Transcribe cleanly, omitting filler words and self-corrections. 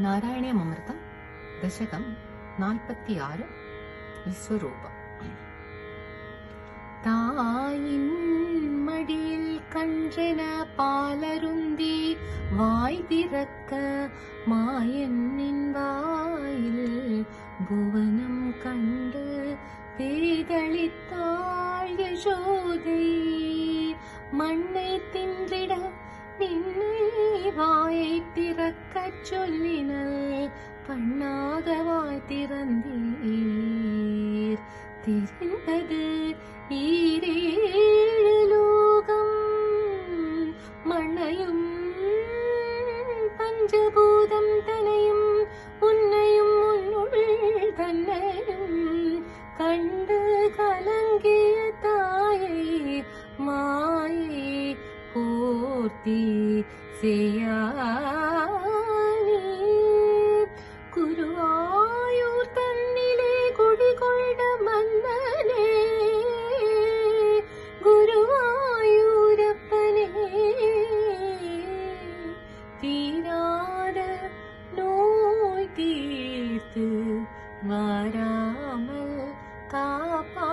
നാരായണീയമൃതം ദശകം 46 വിശ്വരൂപം. തായിൻ മടിയിൽ കഞ്ചന പാലരുന്തി വായ് തിറക്ക മായന്നിൻ വായിൽ ഭുവനം കണ്ട് പേതളിത്താൾ യശോദൈ മണ്ണை தின்றிட நின்னை வாயை திறக்கச் சொல்லினல் பண்ணாத வாய் திறந்தீர் தெரிந்தது ஈரேழு லோகம் மண்ணையும் பஞ்சபூதம் தனையும் உன்னையும் உன்னுள் தன்னையும் கண்டு கலங்கிய தாயை மாயை பூர்த்தி செய்யானே குருவாயூர் தன்னிலே குடிகொண்ட மன்னனே குருவாயூரப்பனே தீராத நோய் தீர்த்து வராமல் காப்பா